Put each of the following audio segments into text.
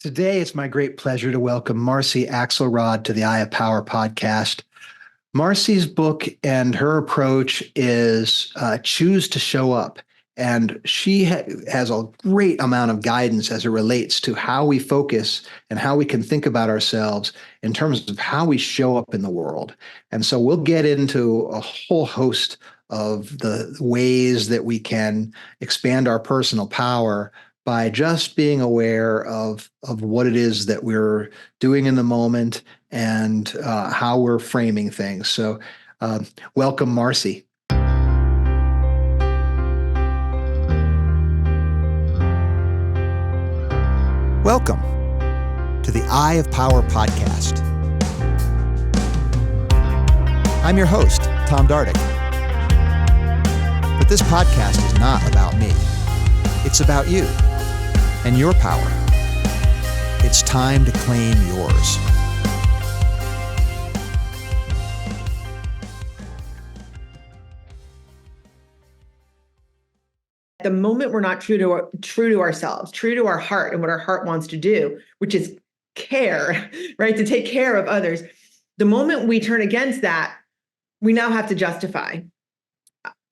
Today, it's my great pleasure to welcome Marcy Axelrod to the Eye of Power podcast. Marcy's book and her approach is Choose to Show Up. And she has a great amount of guidance as it relates to how we focus and how we can think about ourselves in terms of how we show up in the world. And so we'll get into a whole host of the ways that we can expand our personal power by just being aware of what it is that we're doing in the moment and how we're framing things. So welcome, Marcy. Welcome to the Eye of Power podcast. I'm your host, Tom Dardick. But this podcast is not about me. It's about you and your power. It's time to claim yours. The moment we're not true to ourselves, true to our heart and what our heart wants to do, which is care, right? To take care of others. The moment we turn against that, we now have to justify,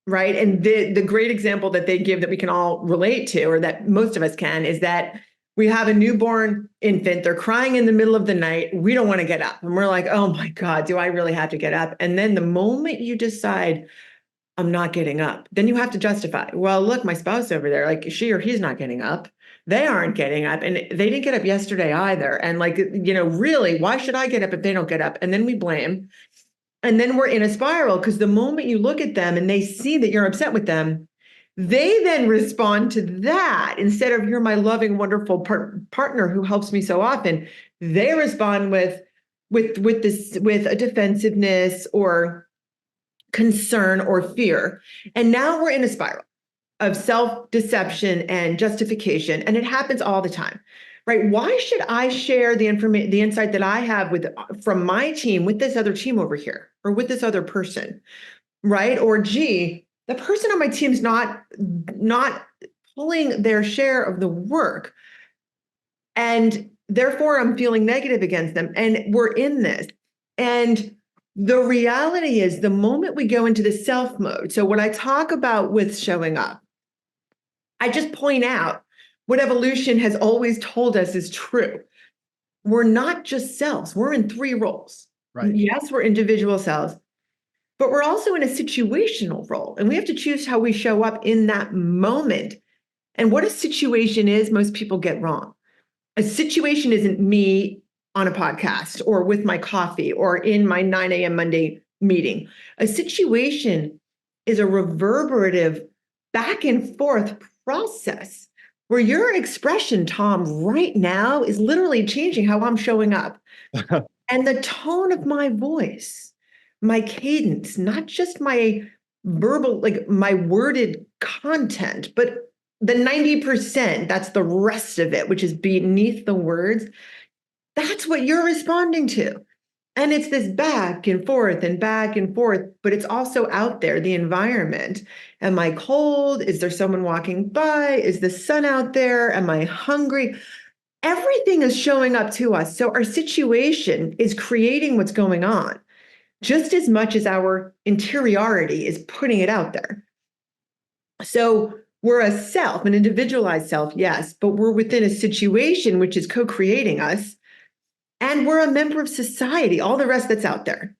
right? And the great example that they give that we can all relate to, or that most of us can, is that we have a newborn infant. They're crying in the middle of the night. We don't want to get up. And we're like, oh my God, do I really have to get up? And then the moment you decide, I'm not getting up, then you have to justify. Well, look, my spouse over there, like she or he's not getting up. They aren't getting up, and they didn't get up yesterday either. And like, really, why should I get up if they don't get up? And then we blame. And then we're in a spiral, because the moment you look at them and they see that you're upset with them, they then respond to that. Instead of you're my loving, wonderful partner who helps me so often, they respond with a defensiveness or concern or fear. And now we're in a spiral of self-deception and justification. And it happens all the time, right? Why should I share the insight that I have from my team with this other team over here, or with this other person, right? Or gee, the person on my team's not pulling their share of the work, and therefore I'm feeling negative against them. And we're in this. And the reality is, the moment we go into the self mode, so when I talk about with showing up, I just point out what evolution has always told us is true. We're not just selves. We're in three roles. Right. Yes, we're individual selves, but we're also in a situational role. And we have to choose how we show up in that moment. And what a situation is, most people get wrong. A situation isn't me on a podcast or with my coffee or in my 9 a.m. Monday meeting. A situation is a reverberative back and forth process where your expression, Tom, right now is literally changing how I'm showing up. And the tone of my voice, my cadence, not just my verbal, like my worded content, but the 90%, that's the rest of it, which is beneath the words. That's what you're responding to. And it's this back and forth, but it's also out there, the environment. Am I cold? Is there someone walking by? Is the sun out there? Am I hungry? Everything is showing up to us. So our situation is creating what's going on, just as much as our interiority is putting it out there. So we're a self, an individualized self, yes, but we're within a situation which is co-creating us. And we're a member of society, all the rest that's out there.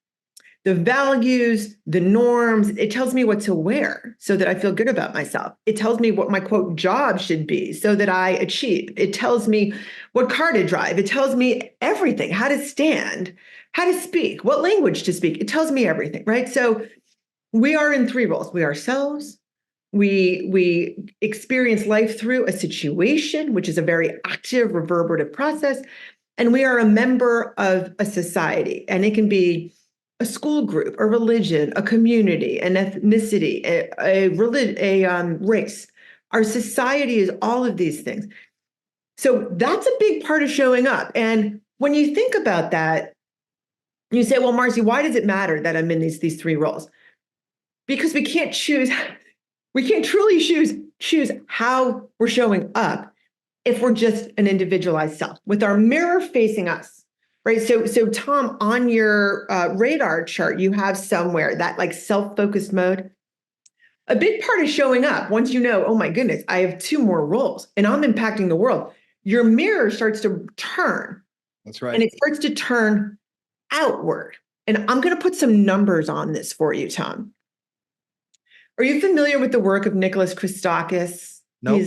The values, the norms, it tells me what to wear so that I feel good about myself. It tells me what my quote job should be so that I achieve. It tells me what car to drive. It tells me everything, how to stand, how to speak, what language to speak. It tells me everything, right? So we are in three roles. We are ourselves. We experience life through a situation, which is a very active, reverberative process. And we are a member of a society, and it can be a school group, a religion, a community, an ethnicity, a race. Our society is all of these things. So that's a big part of showing up. And when you think about that, you say, well, Marcy, why does it matter that I'm in these three roles? Because we can't truly choose how we're showing up if we're just an individualized self with our mirror facing us, right? So Tom, on your radar chart, you have somewhere that like self-focused mode. A big part of showing up, once you know, oh my goodness, I have 2 more roles and I'm impacting the world, your mirror starts to turn. That's right. And it starts to turn outward. And I'm going to put some numbers on this for you, Tom. Are you familiar with the work of Nicholas Christakis? No.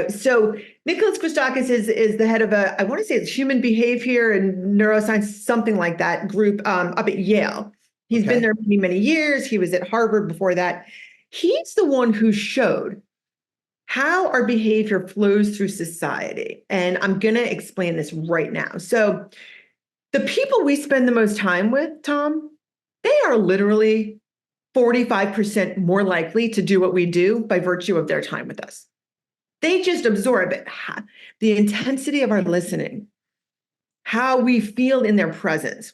So Nicholas Christakis is the head of I want to say it's human behavior and neuroscience, something like that group up at Yale. He's been there many, many years. He was at Harvard before that. He's the one who showed how our behavior flows through society. And I'm going to explain this right now. So the people we spend the most time with, Tom, they are literally 45% more likely to do what we do by virtue of their time with us. They just absorb it. The intensity of our listening, how we feel in their presence.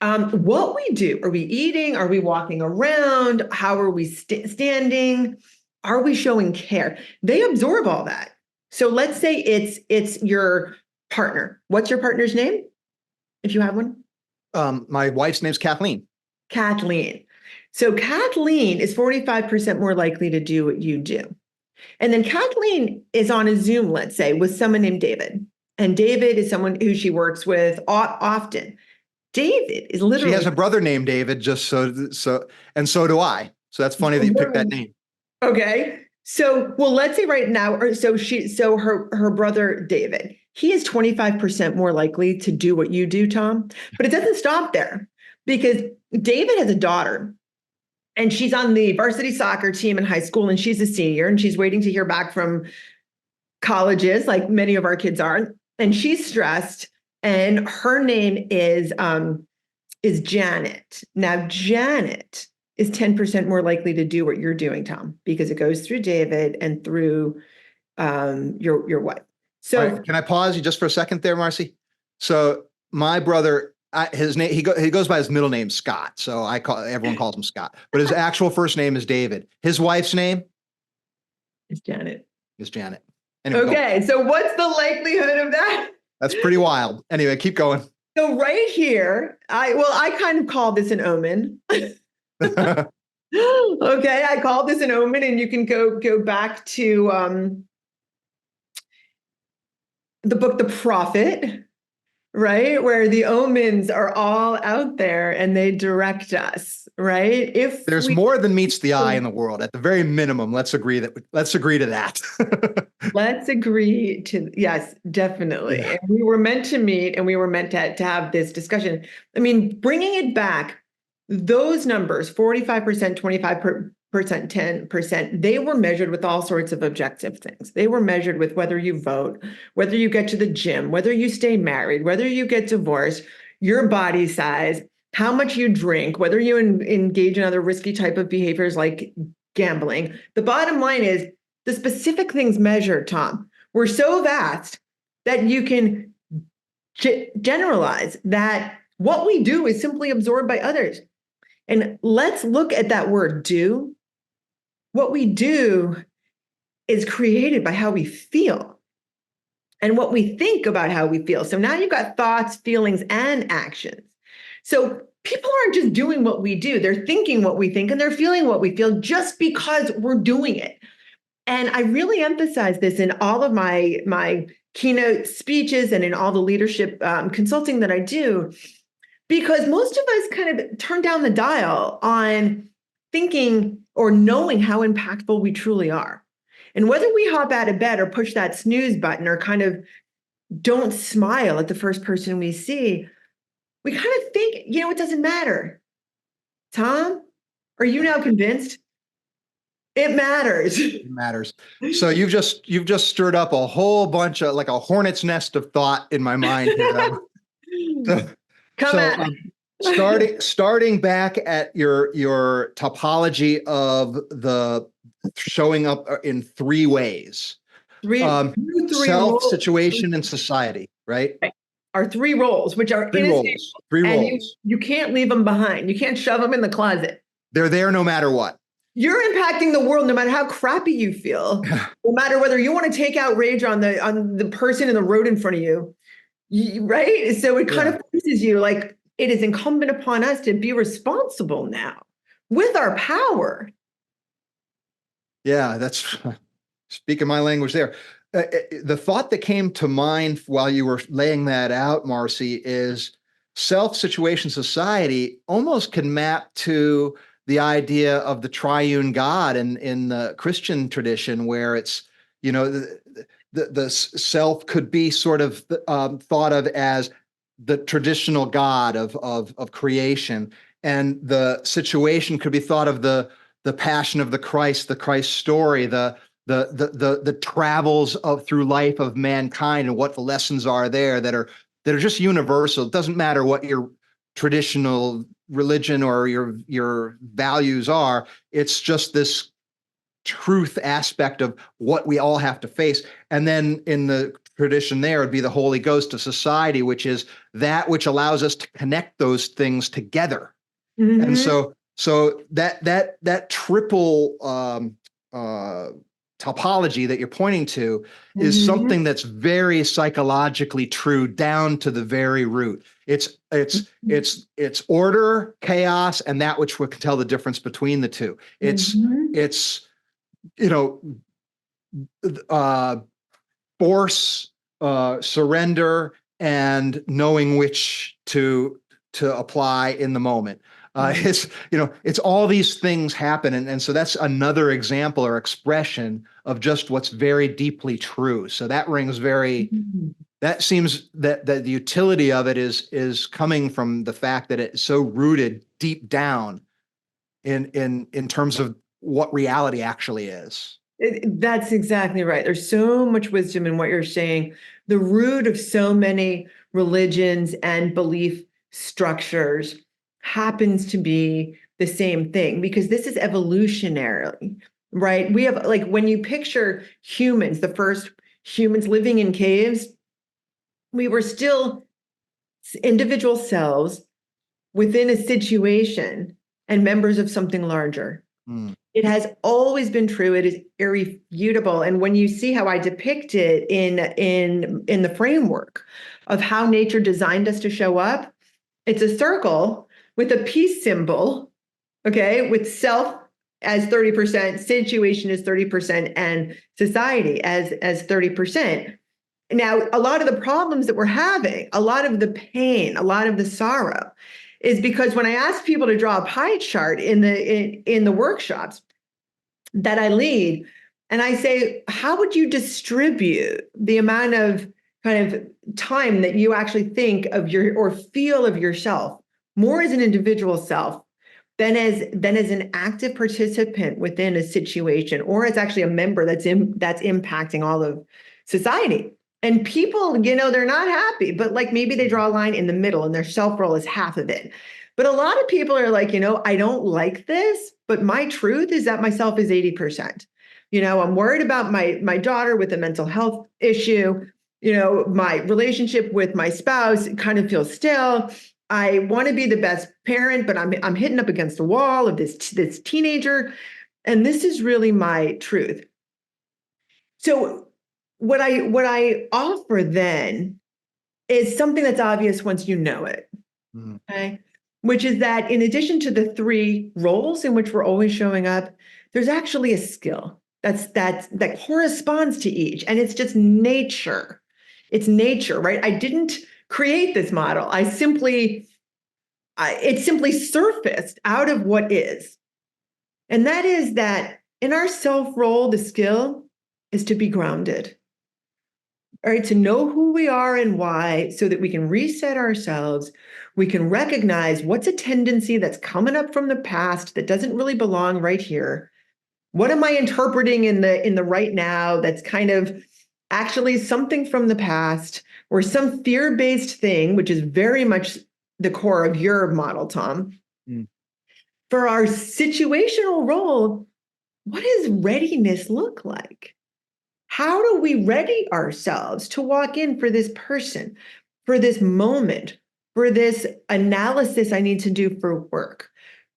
What we do, are we eating? Are we walking around? How are we standing? Are we showing care? They absorb all that. So let's say it's your partner. What's your partner's name, if you have one? My wife's name's Kathleen. Kathleen. So Kathleen is 45% more likely to do what you do. And then Kathleen is on a Zoom, let's say, with someone named David. And David is someone who she works with often. David is literally— She has a brother named David, and so do I. So that's funny that you picked that name. Okay. So, well, let's say right now, so her brother David, he is 25% more likely to do what you do, Tom. But it doesn't stop there, because David has a daughter and she's on the varsity soccer team in high school, and she's a senior and she's waiting to hear back from colleges like many of our kids are. And she's stressed. And her name is Janet. Now, Janet is 10% more likely to do what you're doing, Tom, because it goes through David and through your wife. So right, can I pause you just for a second there, Marcy? So my brother, his name, he goes by his middle name, Scott. So everyone calls him Scott, but his actual first name is David. His wife's name is Janet. Anyway, okay, so what's the likelihood of that? That's pretty wild. Anyway, keep going. So right here, I kind of call this an omen. Okay, I call this an omen, and you can go back to the book The Prophet, right? Where the omens are all out there and they direct us, right? If there's more than meets the eye in the world, at the very minimum, let's agree to that. Let's agree to, yes, definitely. Yeah. And we were meant to meet, and we were meant to have this discussion. I mean, bringing it back, those numbers, 45%, 25%, 10%, they were measured with all sorts of objective things. They were measured with whether you vote, whether you get to the gym, whether you stay married, whether you get divorced, your body size, how much you drink, whether you engage in other risky type of behaviors like gambling. The bottom line is the specific things measured, Tom, were so vast that you can generalize that what we do is simply absorbed by others. And let's look at that word do. What we do is created by how we feel and what we think about how we feel. So now you've got thoughts, feelings, and actions. So people aren't just doing what we do. They're thinking what we think, and they're feeling what we feel just because we're doing it. And I really emphasize this in all of my keynote speeches and in all the leadership consulting that I do, because most of us kind of turn down the dial on thinking or knowing how impactful we truly are. And whether we hop out of bed or push that snooze button or kind of don't smile at the first person we see, we kind of think, it doesn't matter. Tom, are you now convinced? It matters. It matters. So you've just stirred up a whole bunch of, like, a hornet's nest of thought in my mind here. Starting back at your topology of the showing up in 3 ways. Three self, roles. Situation, and society, right? Are 3 roles, which are Three roles. You can't leave them behind. You can't shove them in the closet. They're there no matter what. You're impacting the world no matter how crappy you feel, no matter whether you want to take out rage on the person in the road in front of you, right? So it kind Yeah. of forces you, like, it is incumbent upon us to be responsible now with our power. Yeah, that's speaking my language there. The thought that came to mind while you were laying that out, Marcy, is self-situation society almost can map to the idea of the triune God in the Christian tradition, where it's, the self could be sort of thought of as the traditional God of creation, and the situation could be thought of the passion of the Christ story, the travels of through life of mankind, and what the lessons are there that are just universal. It doesn't matter what your traditional religion or your values are. It's just this truth aspect of what we all have to face. And then in the tradition there would be the Holy Ghost of society, which is that which allows us to connect those things together. Mm-hmm. And so that triple topology that you're pointing to is mm-hmm. something that's very psychologically true down to the very root. It's order, chaos, and that which we can tell the difference between the two. It's force, surrender, and knowing which to apply in the moment. It's all these things happen. And so that's another example or expression of just what's very deeply true. So that that seems that the utility of it is coming from the fact that it's so rooted deep down in terms of what reality actually is. That's exactly right. There's so much wisdom in what you're saying. The root of so many religions and belief structures happens to be the same thing, because this is evolutionary, right? We have, like, when you picture humans, the first humans living in caves, we were still individual cells within a situation and members of something larger. It has always been true. It is irrefutable. And when you see how I depict it in the framework of how nature designed us to show up, it's a circle with a peace symbol, okay, with self as 30%, situation is 30%, and society as 30%. Now, a lot of the problems that we're having, a lot of the pain, a lot of the sorrow, is because when I ask people to draw a pie chart in the workshops that I lead, and I say, how would you distribute the amount of kind of time that you actually think of or feel of yourself more as an individual self than as an active participant within a situation, or as actually a member that's impacting all of society? And people, they're not happy, but like maybe they draw a line in the middle and their self role is half of it. But a lot of people are like, I don't like this, but my truth is that myself is 80%. I'm worried about my daughter with a mental health issue. My relationship with my spouse kind of feels stale. I want to be the best parent, but I'm hitting up against the wall of this teenager. And this is really my truth. So what I offer then is something that's obvious once you know it, okay? Which is that in addition to the three roles in which we're always showing up, there's actually a skill that corresponds to each, and it's just nature. It's nature, right? I didn't create this model. It simply surfaced out of what is, and that is that in our self role, the skill is to be grounded. All right, to know who we are and why, so that we can reset ourselves. We can recognize what's a tendency that's coming up from the past that doesn't really belong right here. What am I interpreting in the right now that's kind of actually something from the past, or some fear-based thing, which is very much the core of your model, Tom. For our situational role, what does readiness look like? How do we ready ourselves to walk in for this person, for this moment, for this analysis I need to do for work,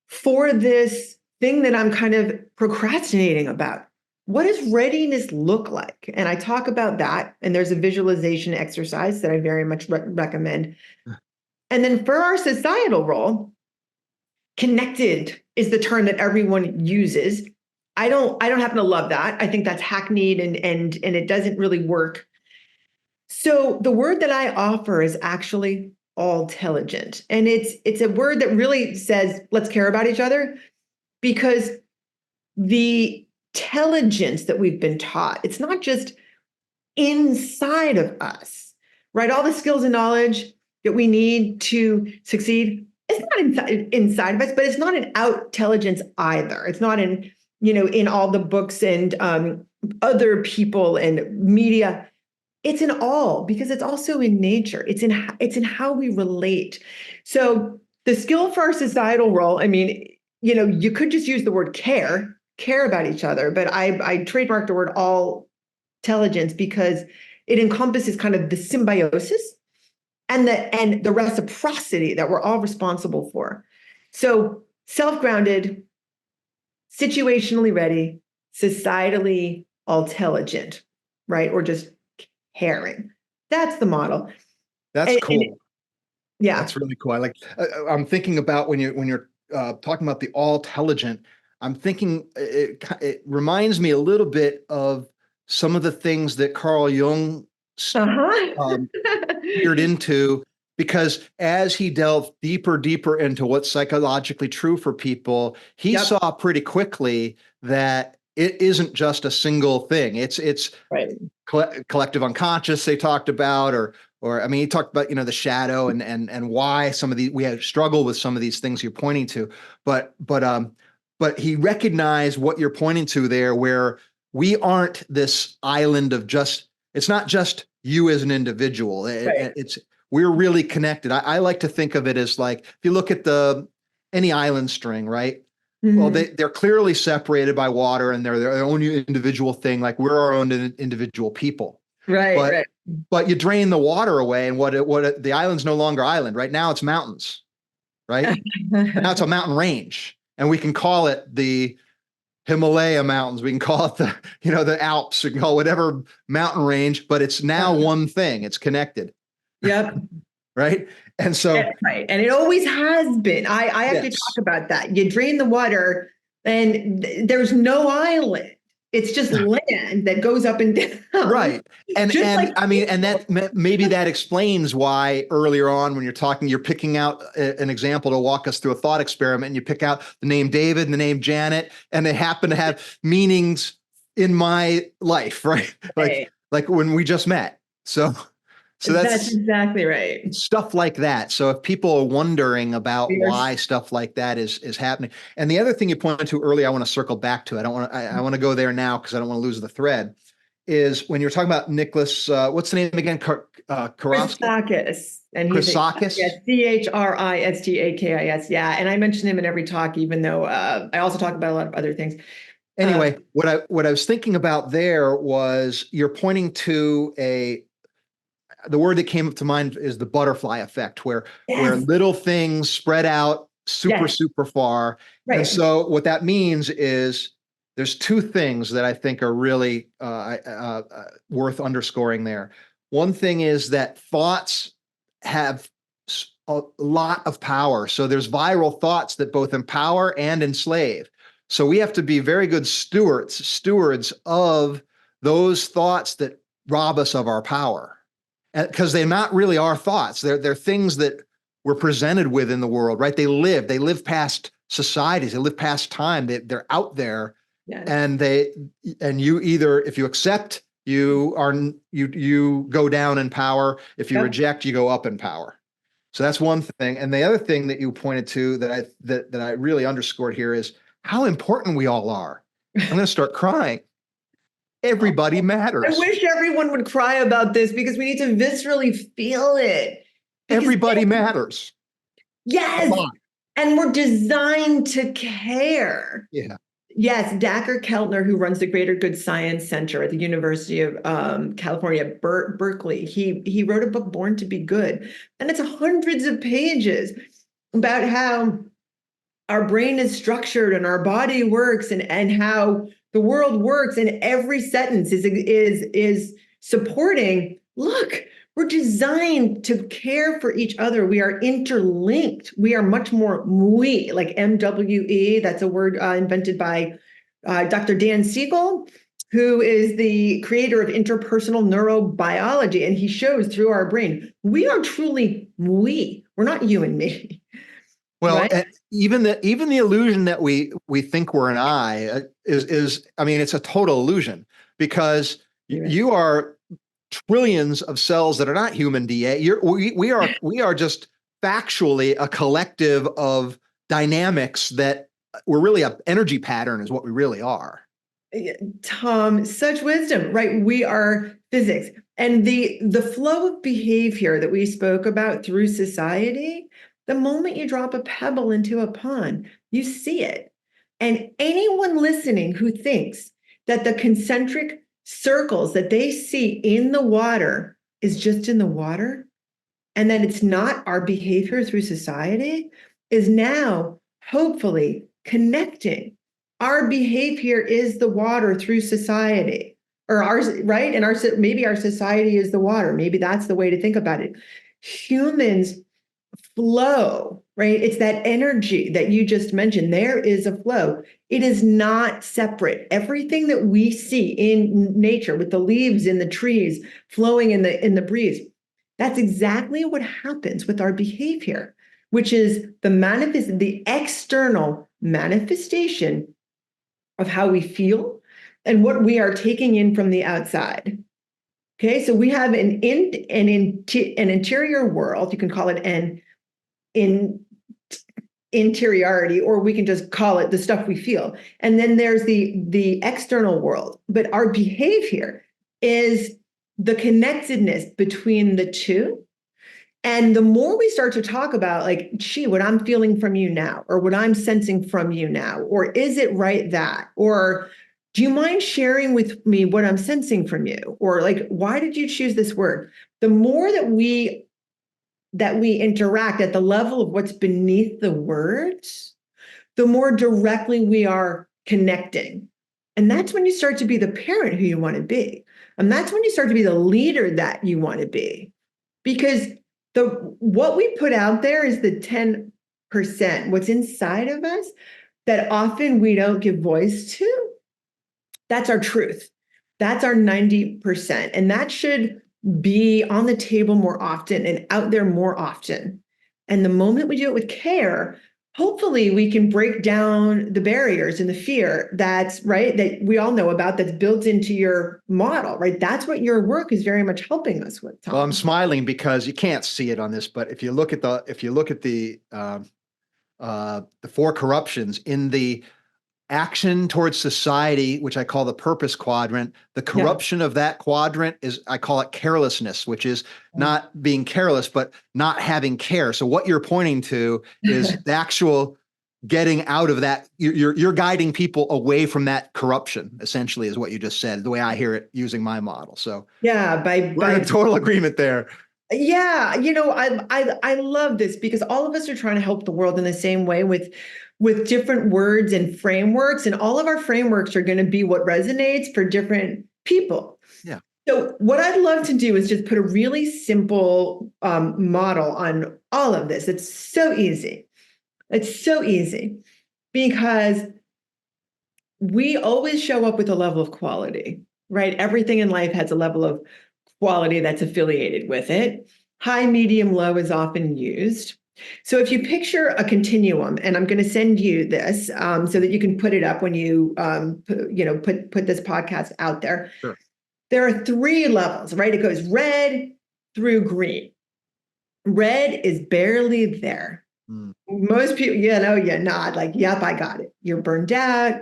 for this thing that I'm kind of procrastinating about. What does readiness look like? And I talk about that. And there's a visualization exercise that I very much recommend. And then for our societal role, connected is the term that everyone uses. I don't happen to love that. I think that's hackneyed and it doesn't really work. So the word that I offer is actually all-telligent. And it's a word that really says, let's care about each other, because the intelligence that we've been taught, it's not just inside of us, right? All the skills and knowledge that we need to succeed, it's not inside of us, but it's not an out intelligence either. It's not in, in all the books and other people and media. It's in all, because it's also in nature. It's in how we relate. So the skill for our societal role, I mean, you could just use the word care about each other, but I trademarked the word all intelligence because it encompasses kind of the symbiosis and the reciprocity that we're all responsible for. So self-grounded, situationally ready, societally all intelligent, right? Or just caring. That's the model. That's cool. Yeah, that's really cool. I like. I'm thinking about when you're talking about the all intelligent. I'm thinking it reminds me a little bit of some of the things that Carl Jung peered into, because as he delved deeper into what's psychologically true for people, he saw pretty quickly that it isn't just a single thing. It's right. Collective unconscious they talked about, or I mean, he talked about, the shadow and why some of we have struggled with some of these things you're pointing to, but he recognized what you're pointing to there, where we aren't this island of it's not just you as an individual. Right. We're really connected. I like to think of it as like, if you look at any island string, right? Mm-hmm. Well, they're clearly separated by water and they're their own individual thing. Like we're our own individual people. Right. But you drain the water away and the island's no longer island. Right now it's mountains, right? Now it's a mountain range, and we can call it the Himalaya mountains. We can call it the Alps. We can call it whatever mountain range, but it's now one thing. It's connected. Yep. Right. And so, that's right. And it always has been. I have to talk about that. You drain the water and there's no island. It's just land that goes up and down. Right. And that maybe that explains why earlier on when you're picking out an example to walk us through a thought experiment, and you pick out the name David and the name Janet, and they happen to have meanings in my life, right? Like when we just met. So that's exactly right. Stuff like that. So if people are wondering about why stuff like that is happening. And the other thing you pointed to earlier, I want to circle back to. I want to go there now because I don't want to lose the thread. Is when you're talking about Nicholas, what's the name again? Christakis. And he's Christakis? Christakis. Yeah. And I mention him in every talk, even though I also talk about a lot of other things. Anyway, what I was thinking about there was you're pointing to the word that came up to mind is the butterfly effect, where little things spread out super far. Right. And so what that means is there's two things that I think are really worth underscoring there. One thing is that thoughts have a lot of power. So there's viral thoughts that both empower and enslave. So we have to be very good stewards of those thoughts that rob us of our power. Because they're not really our thoughts. They're things that we're presented with in the world, right? They live past societies. They live past time. They're out there, and you either, if you accept, you go down in power. If you reject, you go up in power. So that's one thing. And the other thing that you pointed to that I really underscored here is how important we all are. I'm going to start crying. Everybody matters. I wish everyone would cry about this because we need to viscerally feel it. Everybody matters. Yes. And we're designed to care. Yeah. Yes. Dacher Keltner, who runs the Greater Good Science Center at the University of California, Berkeley, he wrote a book, Born to Be Good. And it's hundreds of pages about how our brain is structured and our body works, and how the world works, and every sentence is supporting, look, we're designed to care for each other. We are interlinked. We are much more MWE, like MWE. That's a word invented by Dr. Dan Siegel, who is the creator of interpersonal neurobiology. And he shows through our brain, we are truly we. We're not you and me. Well, Right? and even the illusion that we think we're an I is I mean, it's a total illusion, because you are trillions of cells that are not human DNA. We are just factually a collective of dynamics that we're really an energy pattern is what we really are. Tom, such wisdom, right? We are physics. And the flow of behavior that we spoke about through society, the moment you drop a pebble into a pond, you see it. And anyone listening who thinks that the concentric circles that they see in the water is just in the water, and that it's not our behavior through society, is now hopefully connecting. Our behavior is the water through society, or ours, right? And maybe our society is the water. Maybe that's the way to think about it. Humans flow, right? It's that energy that you just mentioned. There is a flow. It is not separate. Everything that we see in nature, with the leaves in the trees flowing in the breeze, that's exactly what happens with our behavior, which is the external manifestation of how we feel and what we are taking in from the outside. Okay, so we have an interior world. You can call it an interiority, or we can just call it the stuff we feel. And then there's the external world. But our behavior is the connectedness between the two. And the more we start to talk about, like, gee, what I'm feeling from you now, or what I'm sensing from you now, or is it right that, or do you mind sharing with me what I'm sensing from you? Or like, why did you choose this word? The more that we interact at the level of what's beneath the words, the more directly we are connecting. And that's when you start to be the parent who you want to be. And that's when you start to be the leader that you want to be. Because what we put out there is the 10%, what's inside of us that often we don't give voice to. That's our truth. That's our 90%. And that should be on the table more often and out there more often. And the moment we do it with care, hopefully we can break down the barriers and the fear that's right, that we all know about, that's built into your model, right? That's what your work is very much helping us with, Tom. Well, I'm smiling because you can't see it on this, but if you look at the four corruptions in the action towards society, which I call the purpose quadrant, the corruption of that quadrant is, I call it carelessness, which is not being careless, but not having care. So what you're pointing to is the actual getting out of that. You're guiding people away from that corruption, essentially, is what you just said, the way I hear it using my model. So yeah, we're in total agreement there. Yeah, I love this, because all of us are trying to help the world in the same way with different words and frameworks, and all of our frameworks are going to be what resonates for different people. Yeah. So what I'd love to do is just put a really simple model on all of this. It's so easy. It's so easy because we always show up with a level of quality, right? Everything in life has a level of quality that's affiliated with it. High, medium, low is often used. So if you picture a continuum, and I'm going to send you this so that you can put it up when you put this podcast out there. Sure. There are 3 levels, right? It goes red through green. Red is barely there. Most people, you nod like, yep, I got it. You're burned out.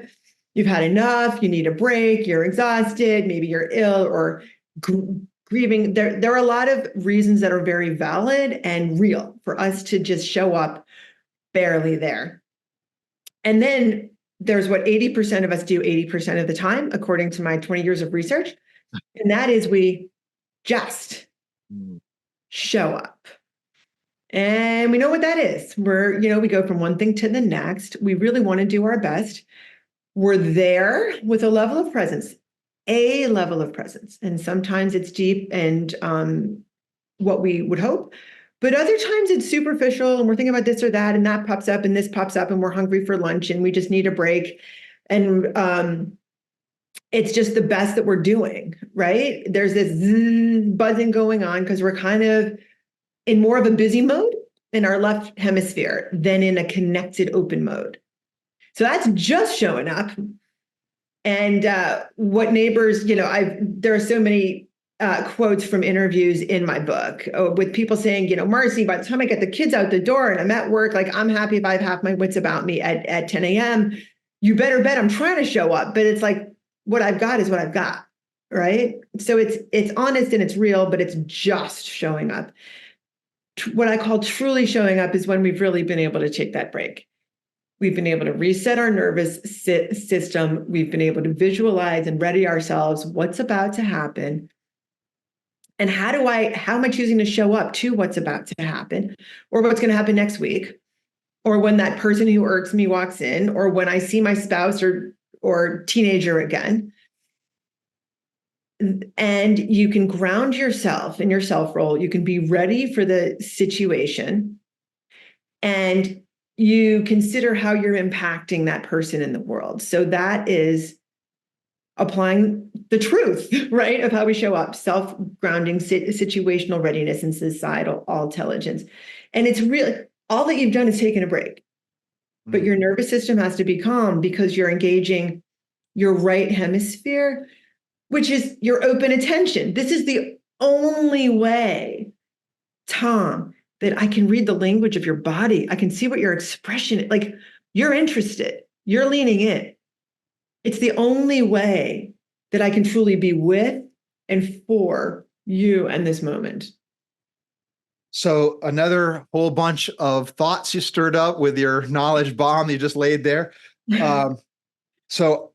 You've had enough. You need a break. You're exhausted. Maybe you're ill or grieving. There are a lot of reasons that are very valid and real for us to just show up barely there. And then there's what 80% of us do 80% of the time, according to my 20 years of research. And that is we just show up. And we know what that is. We go from one thing to the next. We really want to do our best. We're there with a level of presence, and sometimes it's deep and what we would hope. But other times it's superficial and we're thinking about this or that, and that pops up and this pops up, and we're hungry for lunch and we just need a break. And it's just the best that we're doing, right? There's this buzzing going on because we're kind of in more of a busy mode in our left hemisphere than in a connected open mode. So that's just showing up. And what neighbors, there are so many quotes from interviews in my book with people saying, Marcy, by the time I get the kids out the door and I'm at work, like I'm happy if I have half my wits about me at 10 a.m. You better bet I'm trying to show up, but it's like, what I've got is what I've got, right? So it's honest and it's real, but it's just showing up. What I call truly showing up is when we've really been able to take that break. We've been able to reset our nervous system. We've been able to visualize and ready ourselves what's about to happen. And how am I choosing to show up to what's about to happen, or what's going to happen next week, or when that person who irks me walks in, or when I see my spouse or teenager again. And you can ground yourself in your self role. You can be ready for the situation, and you consider how you're impacting that person in the world. So that is applying the truth, right, of how we show up, self-grounding, situational readiness, and societal intelligence. And it's really, all that you've done is taken a break. But your nervous system has to be calm because you're engaging your right hemisphere, which is your open attention. This is the only way, Tom, that I can read the language of your body. I can see what your expression, like you're interested, you're leaning in. It's the only way that I can truly be with and for you and this moment. So another whole bunch of thoughts you stirred up with your knowledge bomb you just laid there. So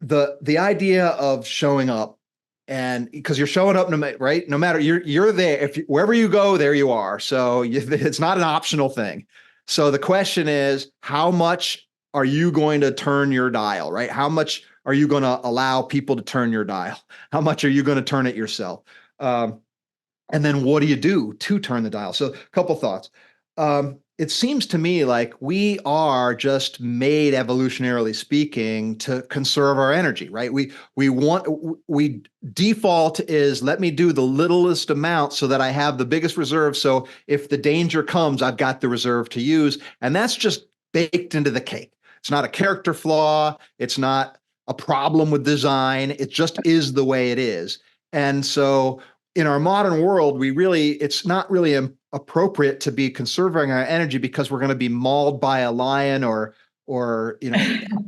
the idea of showing up, and because you're showing up, right? No matter you're there. Wherever you go, there you are. So it's not an optional thing. So the question is, how much are you going to turn your dial, right? How much are you going to allow people to turn your dial? How much are you going to turn it yourself? And then what do you do to turn the dial? So a couple thoughts. It seems to me like we are just made, evolutionarily speaking, to conserve our energy, right? We default is, let me do the littlest amount so that I have the biggest reserve. So if the danger comes, I've got the reserve to use. And that's just baked into the cake. It's not a character flaw. It's not a problem with design. It just is the way it is. And so in our modern world, it's not really appropriate to be conserving our energy because we're going to be mauled by a lion or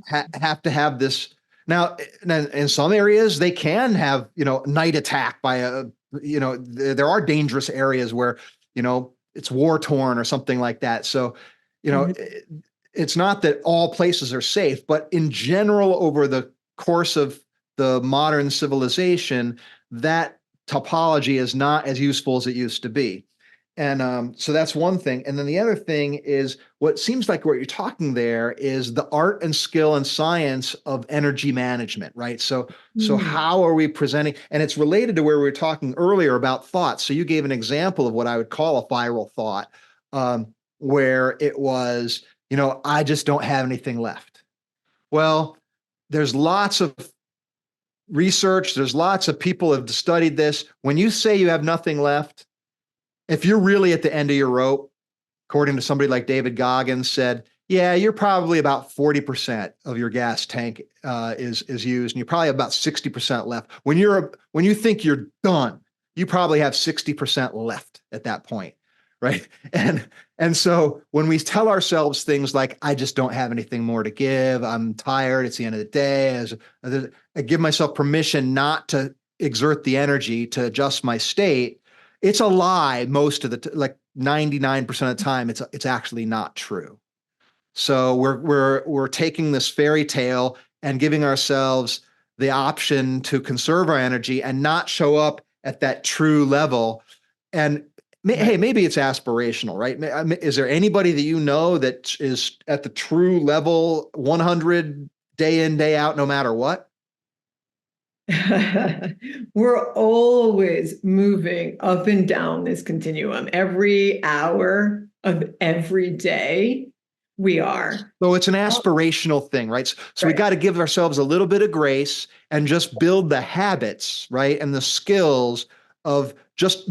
have to have this. Now, in some areas, they can have, night attack by there are dangerous areas where, it's war torn or something like that. So, it's not that all places are safe, but in general, over the course of the modern civilization, that topology is not as useful as it used to be. And so that's one thing. And then the other thing is what seems like what you're talking there is the art and skill and science of energy management, right? So how are we presenting? And it's related to where we were talking earlier about thoughts. So you gave an example of what I would call a viral thought, where it was, I just don't have anything left. Well, there's lots of research. There's lots of people have studied this. When you say you have nothing left, if you're really at the end of your rope, according to somebody like David Goggins said, yeah, you're probably about 40% of your gas tank is used, and you're probably about 60% left. When you think you're done, you probably have 60% left at that point, right? And so when we tell ourselves things like, I just don't have anything more to give, I'm tired, it's the end of the day, I give myself permission not to exert the energy to adjust my state, it's a lie most of the like 99% of the time, it's actually not true. So we're taking this fairy tale and giving ourselves the option to conserve our energy and not show up at that true level. And Hey, maybe it's aspirational, right? Is there anybody that you know that is at the true level 100 day in, day out, no matter what? We're always moving up and down this continuum. Every hour of every day, we are. So it's an aspirational thing, right? So we Right. got to give ourselves a little bit of grace and just build the habits, right? And the skills of just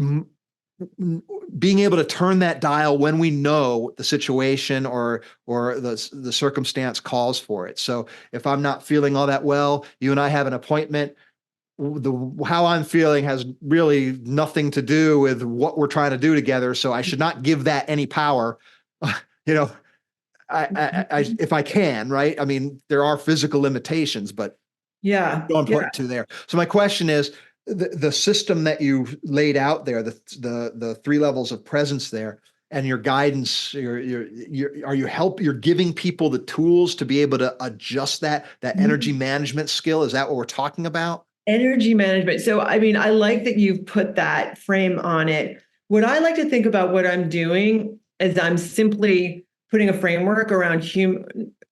being able to turn that dial when we know the situation or the circumstance calls for it. So if I'm not feeling all that well, you and I have an appointment. How I'm feeling has really nothing to do with what we're trying to do together. So I should not give that any power. You know, if I can, right? I mean, there are physical limitations, but Yeah. don't put to there. So my question is, the system that you laid out there, the three levels of presence there, and your guidance, you're giving people the tools to be able to adjust that energy management skill. Is that what we're talking about? Energy management. So, I mean, I like that you've put that frame on it. What I like to think about what I'm doing is I'm simply putting a framework around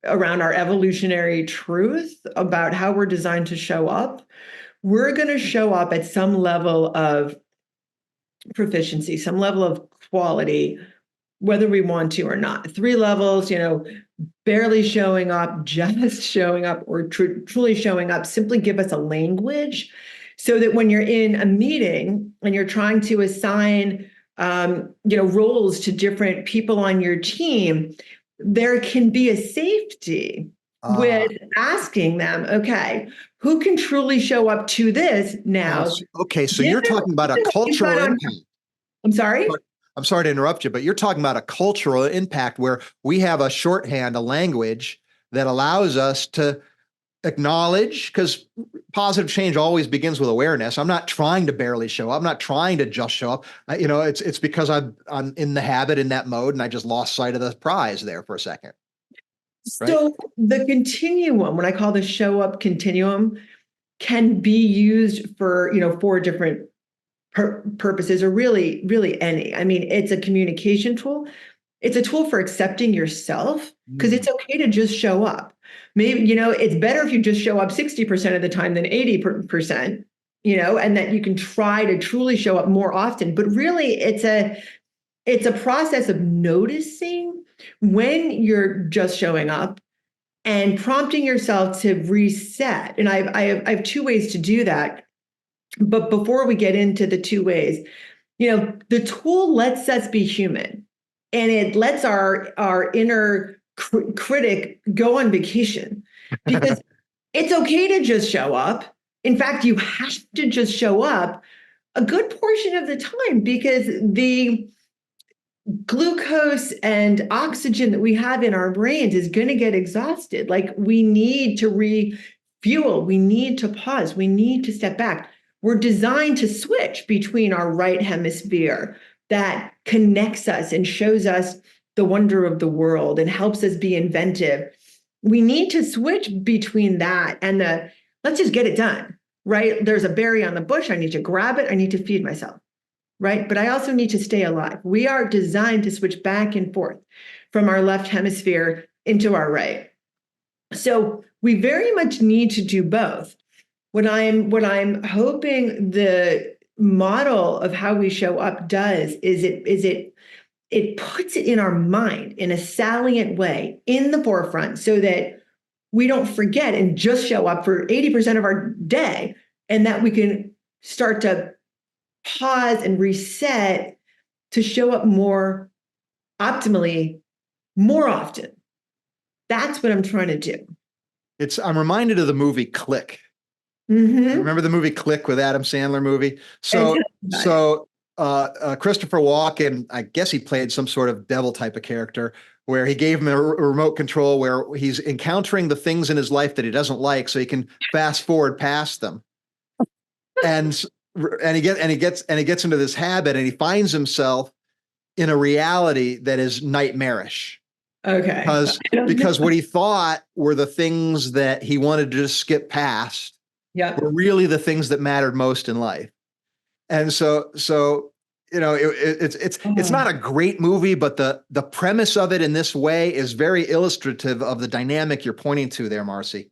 our evolutionary truth about how we're designed to show up. We're going to show up at some level of proficiency, some level of quality, whether we want to or not. Three levels, barely showing up, just showing up, or truly showing up. Simply give us a language so that when you're in a meeting and you're trying to assign roles to different people on your team, there can be a safety with asking them, okay, who can truly show up to this now? Okay, so you're talking about a cultural impact. I'm sorry? I'm sorry to interrupt you, but you're talking about a cultural impact where we have a shorthand, a language that allows us to acknowledge, because positive change always begins with awareness. I'm not trying to barely show up. I'm not trying to just show up. It's because I'm in the habit, in that mode, and I just lost sight of the prize there for a second. Right? So the continuum, what I call the show up continuum, can be used for, four different purposes, or really, really any. I mean, it's a communication tool. It's a tool for accepting yourself, because it's okay to just show up. Maybe, it's better if you just show up 60% of the time than 80%, and that you can try to truly show up more often. But really, it's a process of noticing when you're just showing up and prompting yourself to reset. And I have two ways to do that. But before we get into the two ways, the tool lets us be human, and it lets our inner critic go on vacation, because it's okay to just show up. In fact, you have to just show up a good portion of the time, because the glucose and oxygen that we have in our brains is going to get exhausted. Like, we need to refuel, we need to pause, we need to step back. We're designed to switch between our right hemisphere that connects us and shows us the wonder of the world and helps us be inventive. We need to switch between that and let's just get it done, right? There's a berry on the bush. I need to grab it. I need to feed myself, right? But I also need to stay alive. We are designed to switch back and forth from our left hemisphere into our right. So we very much need to do both. What I'm hoping the model of how we show up does is it puts it in our mind in a salient way in the forefront, so that we don't forget and just show up for 80% of our day, and that we can start to pause and reset to show up more optimally more often. That's what I'm trying to do. I'm reminded of the movie Click. Mm-hmm. Remember the movie Click with Adam Sandler movie? So Christopher Walken, I guess he played some sort of devil type of character, where he gave him a remote control where he's encountering the things in his life that he doesn't like, so he can fast forward past them. And he gets into this habit, and he finds himself in a reality that is nightmarish. Okay. Because what he thought were the things that he wanted to just skip past were really the things that mattered most in life. And so it's not a great movie, but the premise of it in this way is very illustrative of the dynamic you're pointing to there, Marcy.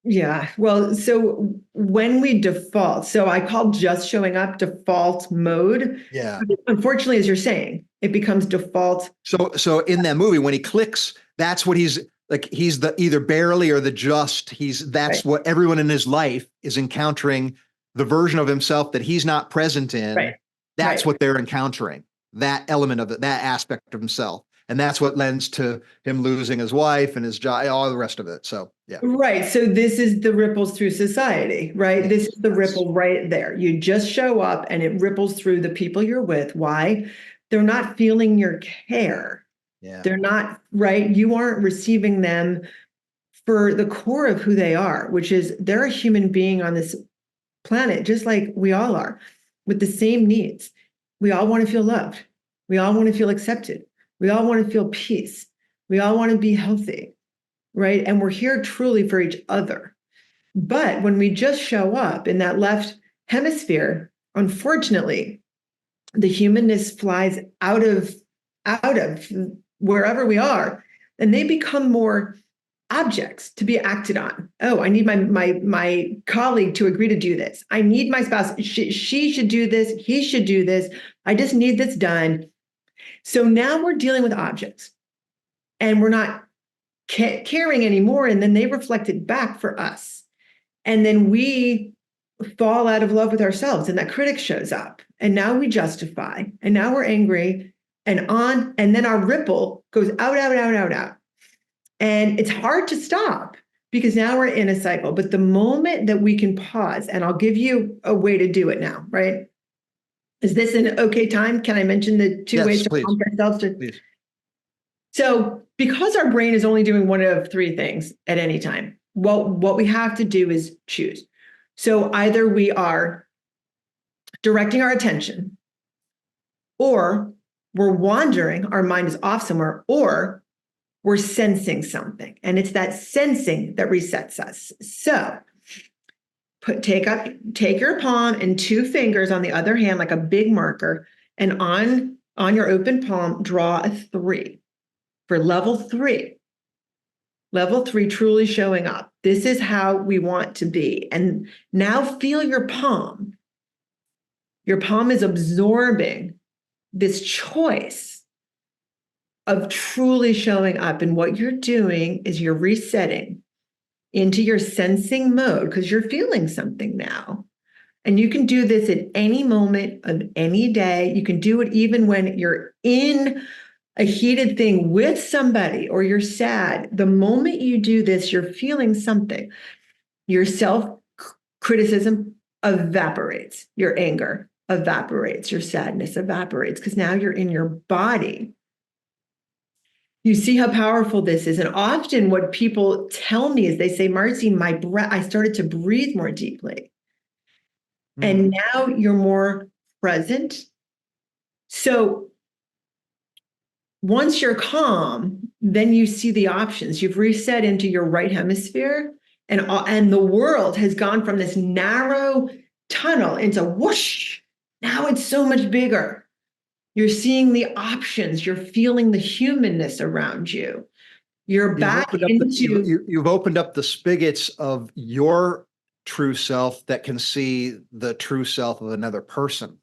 Yeah. Well, so when we default, so I call just showing up default mode. Yeah. Unfortunately, as you're saying, it becomes default. So in that movie, when he clicks, that's what he's like. He's the either barely or the just. That's Right. what everyone in his life is encountering, the version of himself that he's not present in. Right. That's Right. what they're encountering, that element of it, that aspect of himself. And that's what lends to him losing his wife and his job, all the rest of it. So, yeah. Right. So this is the ripples through society, right? Yes, This is the yes. ripple right there. You just show up and it ripples through the people you're with. Why? They're not feeling your care. Yeah. They're not, right? You aren't receiving them for the core of who they are, which is they're a human being on this planet, just like we all are, with the same needs. We all want to feel loved. We all want to feel accepted. We all want to feel peace. We all want to be healthy, right? And we're here truly for each other. But when we just show up in that left hemisphere, unfortunately, the humanness flies out of wherever we are, and they become more objects to be acted on. Oh, I need my colleague to agree to do this. I need my spouse. She should do this. He should do this. I just need this done. So now we're dealing with objects, and we're not caring anymore. And then they reflect it back for us. And then we fall out of love with ourselves, and that critic shows up. And now we justify, and now we're angry and on. And then our ripple goes out, out, out, out, out. And it's hard to stop because now we're in a cycle. But the moment that we can pause, and I'll give you a way to do it now, right? Is this an okay time? Can I mention the two ways to calm ourselves? Please. So because our brain is only doing one of three things at any time, what we have to do is choose. So either we are directing our attention, or we're wandering, our mind is off somewhere, or we're sensing something. And it's that sensing that resets us. So take your palm and two fingers on the other hand, like a big marker, and on your open palm, draw a 3 for level 3. Level 3, truly showing up. This is how we want to be. And now feel your palm. Your palm is absorbing this choice of truly showing up. And what you're doing is you're resetting into your sensing mode because you're feeling something now. And you can do this at any moment of any day. You can do it even when you're in a heated thing with somebody or you're sad. The moment you do this, you're feeling something. Your self-criticism evaporates. Your anger evaporates. Your sadness evaporates because now you're in your body. You see how powerful this is. And often what people tell me is they say, Marcy, my breath, I started to breathe more deeply. And now you're more present. So once you're calm, then you see the options. You've reset into your right hemisphere, and the world has gone from this narrow tunnel into whoosh. Now it's so much bigger. You're seeing the options. You're feeling the humanness around you. You're back into... You've opened up the spigots of your true self that can see the true self of another person.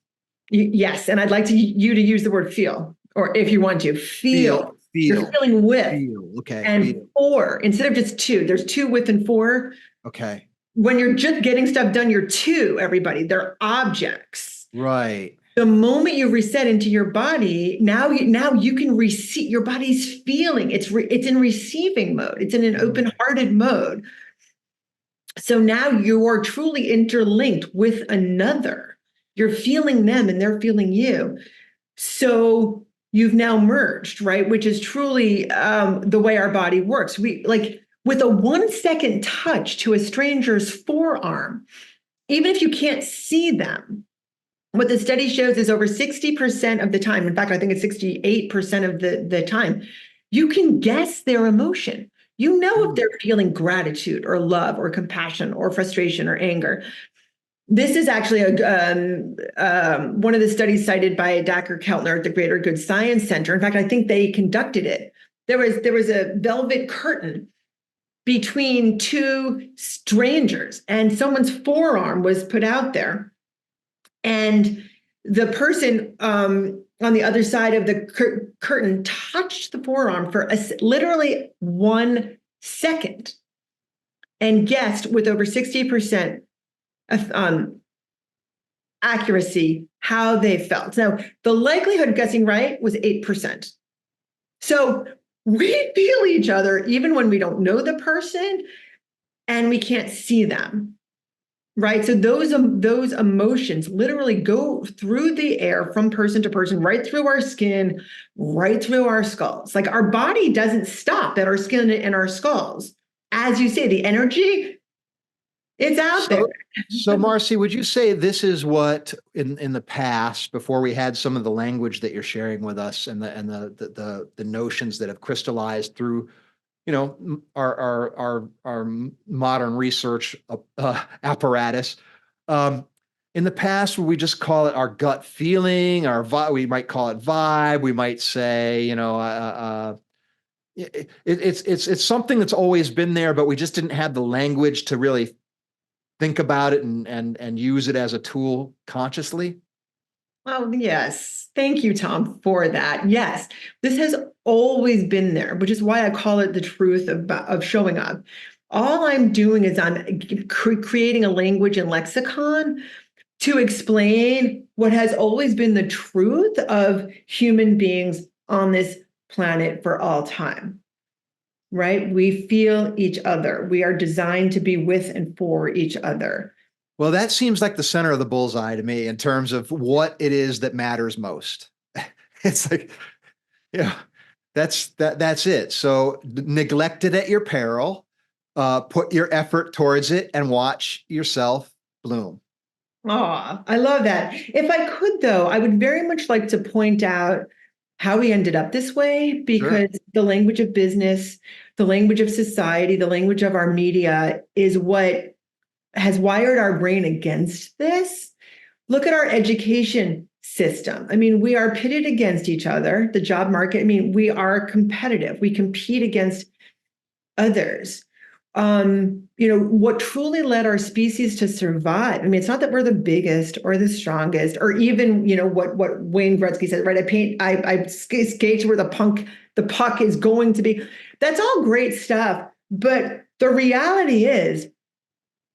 Yes, and I'd like you to use the word feel, or if you want to, feel. You're feeling with. Feel. Okay. And feel. 4, instead of just 2, there's 2 with and 4. Okay. When you're just getting stuff done, you're 2, everybody. They're objects. Right. The moment you reset into your body, now you can receive. Your body's feeling. It's in receiving mode. It's in an open-hearted mode. So now you're truly interlinked with another. You're feeling them and they're feeling you. So you've now merged, right? Which is truly the way our body works. We like with a 1-second touch to a stranger's forearm, even if you can't see them. What the study shows is over 60% of the time, in fact, I think it's 68% of the time, you can guess their emotion. You know if they're feeling gratitude or love or compassion or frustration or anger. This is actually one of the studies cited by Dr. Keltner at the Greater Good Science Center. In fact, I think they conducted it. There was a velvet curtain between two strangers, and someone's forearm was put out there. And the person on the other side of the curtain touched the forearm for literally 1 second and guessed with over 60% accuracy how they felt. Now, the likelihood of guessing right was 8%. So we feel each other even when we don't know the person and we can't see them, right? So those emotions literally go through the air from person to person, right through our skin, right through our skulls. Like our body doesn't stop at our skin and our skulls. As you say, the energy, it's out there. So Marcy, would you say this is what in the past, before we had some of the language that you're sharing with us and the notions that have crystallized through, our modern research apparatus, in the past, we just call it our gut feeling, we might call it vibe, we might say, it's something that's always been there, but we just didn't have the language to really think about it and use it as a tool consciously? Oh, yes. Thank you, Tom, for that. Yes, this has always been there, which is why I call it the truth of showing up. All I'm doing is I'm creating a language and lexicon to explain what has always been the truth of human beings on this planet for all time. Right? We feel each other. We are designed to be with and for each other. Well, that seems like the center of the bullseye to me in terms of what it is that matters most. It's like, that's it. So neglect it at your peril, put your effort towards it and watch yourself bloom. Oh, I love that. If I could, though, I would very much like to point out how we ended up this way, because the language of business, the language of society, the language of our media is what has wired our brain against this. Look at our education system. I mean, we are pitted against each other, the job market. I mean, we are competitive. We compete against others. What truly led our species to survive. I mean, it's not that we're the biggest or the strongest, or even, what Wayne Gretzky said, right? I skate to where the puck is going to be. That's all great stuff. But the reality is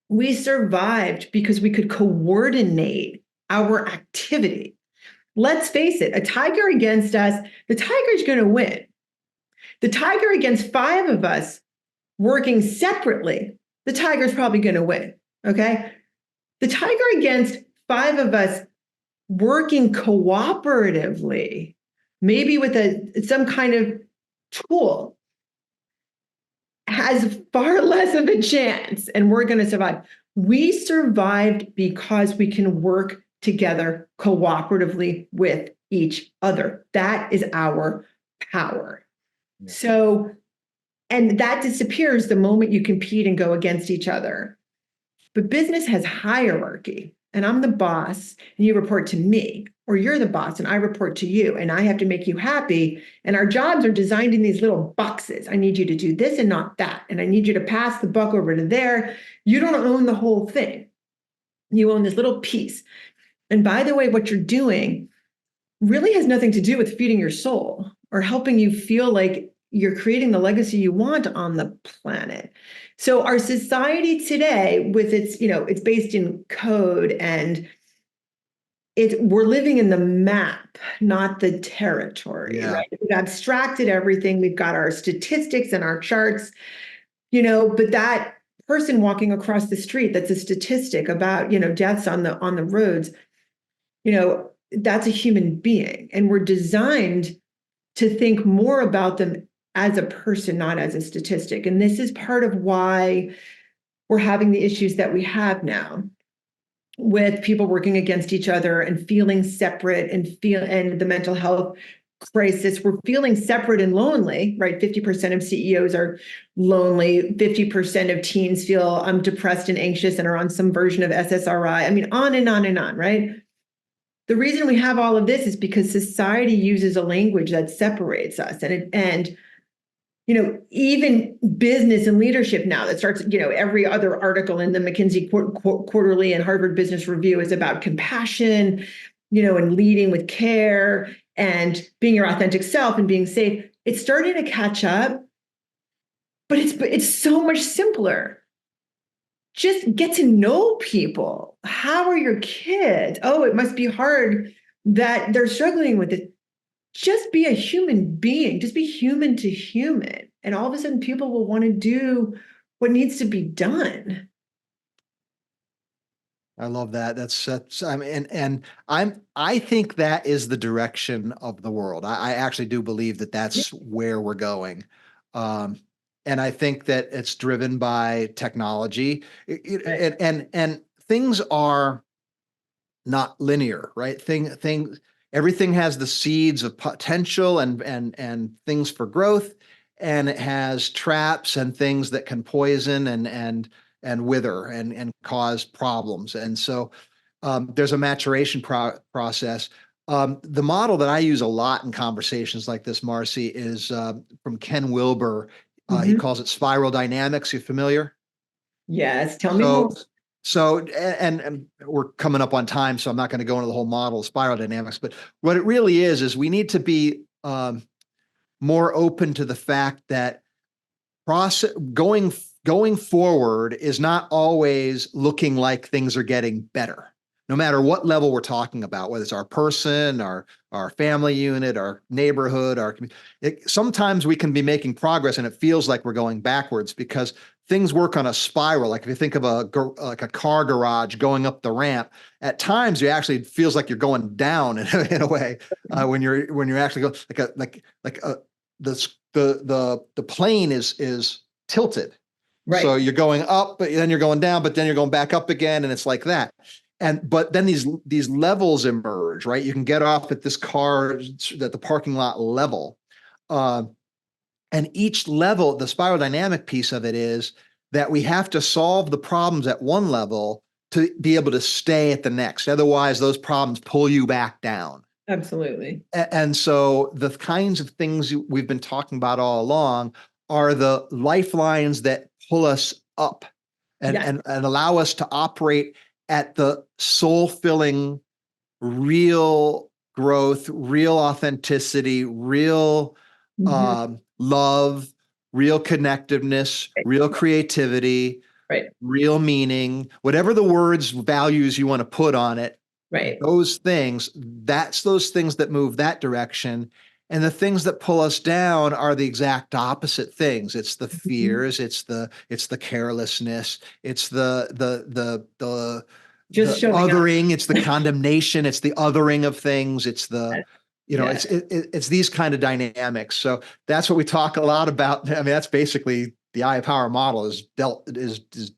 we survived because we could coordinate our activity. Let's face it, a tiger against us, the tiger's going to win. The tiger against 5 of us working separately, the tiger's probably going to win, okay? The tiger against 5 of us working cooperatively, maybe with some kind of tool, has far less of a chance, and we're going to survive. We survived because we can work together cooperatively with each other. That is our power. Yeah. So, and that disappears the moment you compete and go against each other. But business has hierarchy, and I'm the boss and you report to me, or you're the boss and I report to you, and I have to make you happy. And our jobs are designed in these little boxes. I need you to do this and not that. And I need you to pass the buck over to there. You don't own the whole thing. You own this little piece. And by the way, what you're doing really has nothing to do with feeding your soul or helping you feel like you're creating the legacy you want on the planet. So our society today, with its, it's based in code, and we're living in the map, not the territory, right? We've abstracted everything. We've got our statistics and our charts, but that person walking across the street, that's a statistic about, deaths on the roads, that's a human being. And we're designed to think more about them as a person, not as a statistic. And this is part of why we're having the issues that we have now, with people working against each other and feeling separate and the mental health crisis. We're feeling separate and lonely, right? 50% of CEOs are lonely. 50% of teens feel depressed and anxious and are on some version of SSRI. I mean, on and on and on, right? The reason we have all of this is because society uses a language that separates us. And even business and leadership now that starts, every other article in the McKinsey Quarterly and Harvard Business Review is about compassion, and leading with care and being your authentic self and being safe. It's starting to catch up, but it's so much simpler. Just get to know people. How are your kids? Oh, it must be hard that they're struggling with it. Just be a human being. Just be human to human. And all of a sudden people will want to do what needs to be done. I love that. I mean, and I think that is the direction of the world. I actually do believe that that's where we're going. And I think that it's driven by technology. And things are not linear, right? Everything has the seeds of potential and things for growth, and it has traps and things that can poison and wither and cause problems. And so there's a maturation process. The model that I use a lot in conversations like this, Marcy, is from Ken Wilber. He calls it spiral dynamics. You familiar? Yes, tell me more. So, and we're coming up on time, so I'm not going to go into the whole model of spiral dynamics, but what it really is we need to be more open to the fact that going forward is not always looking like things are getting better, no matter what level we're talking about, whether it's our person, our family unit, our neighborhood, sometimes we can be making progress and it feels like we're going backwards because things work on a spiral. Like if you think of like a car garage going up the ramp, at times you actually feels like you're going down in a way when you're actually going the plane is tilted. Right. So you're going up, but then you're going down, but then you're going back up again, and it's like that. But then these levels emerge, right? You can get off at this car at the parking lot level. And each level, the spiral dynamic piece of it is that we have to solve the problems at one level to be able to stay at the next. Otherwise, those problems pull you back down. Absolutely. And so the kinds of things we've been talking about all along are the lifelines that pull us up and allow us to operate at the soul-filling, real growth, real authenticity, real love, real connectiveness, real creativity, real meaning, whatever the words, values you want to put on it. Right. Those things that move that direction. And the things that pull us down are the exact opposite things. It's the fears, it's the carelessness, it's the othering, it's the condemnation, it's the othering of things, it's the it's these kind of dynamics. So that's what we talk a lot about. I mean, that's basically the I Power model is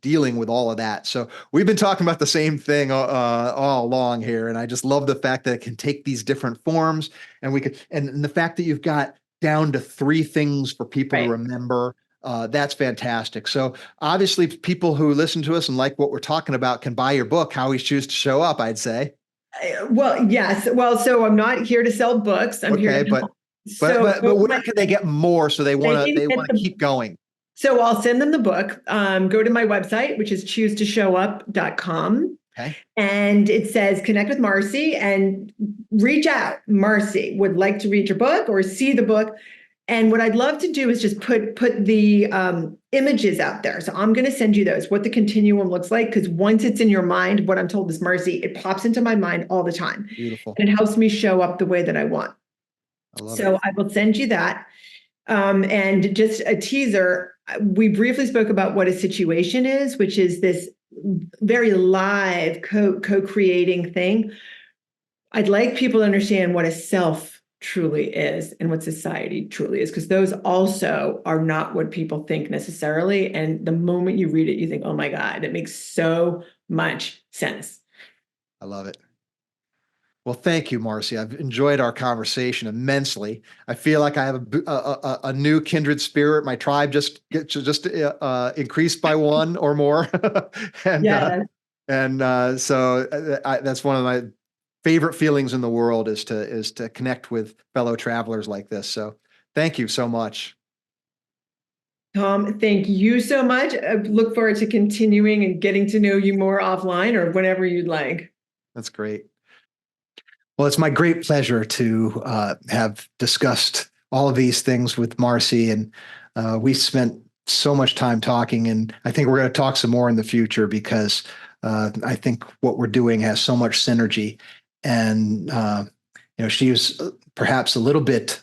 dealing with all of that. So we've been talking about the same thing all along here, and I just love the fact that it can take these different forms, and the fact that you've got down to 3 things for people to remember. That's fantastic. So obviously, people who listen to us and like what we're talking about can buy your book, How We Choose to Show Up, I'd say. Well, yes. Well, so I'm not here to sell books. I'm here to help. But where can they get more so they want to keep going? So I'll send them the book. Go to my website, which is choosetoshow.com. Okay. And it says connect with Marcy and reach out. Marcy would like to read your book or see the book. And what I'd love to do is just put the images out there. So I'm going to send you those, what the continuum looks like, because once it's in your mind, what I'm told is, Marcy, it pops into my mind all the time. Beautiful. And it helps me show up the way that I want. I love it. I will send you that. And just a teaser, we briefly spoke about what a situation is, which is this very live co-creating thing. I'd like people to understand what a self truly is and what society truly is, because those also are not what people think necessarily. And the moment you read it, you think, oh my God, it makes so much sense. I love it. Well, thank you, Marcy. I've enjoyed our conversation immensely. I feel like I have a new kindred spirit. My tribe just increased by one or more, and Yes. that's one of my favorite feelings in the world is to connect with fellow travelers like this. So, thank you so much. Tom, thank you so much. I look forward to continuing and getting to know you more offline or whenever you'd like. That's great. Well, it's my great pleasure to have discussed all of these things with Marcy, and we spent so much time talking, and I think we're going to talk some more in the future because I think what we're doing has so much synergy. And she was perhaps a little bit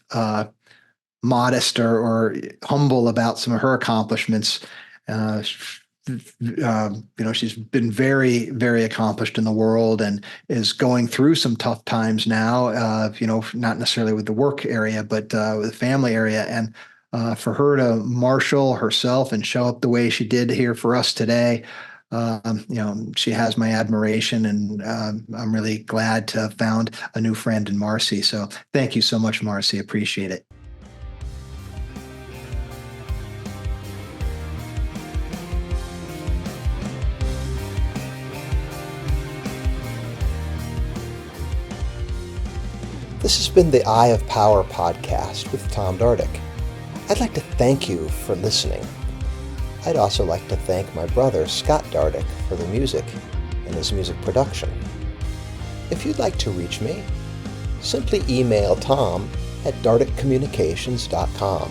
modest or humble about some of her accomplishments. She's been very, very accomplished in the world and is going through some tough times now, not necessarily with the work area, but with the family area. And for her to marshal herself and show up the way she did here for us today, she has my admiration, and I'm really glad to have found a new friend in Marcy. So thank you so much, Marcy. Appreciate it. This has been the Eye of Power podcast with Tom Dardick. I'd like to thank you for listening. I'd also like to thank my brother, Scott Dardick, for the music and his music production. If you'd like to reach me, simply email Tom at dardickcommunications.com.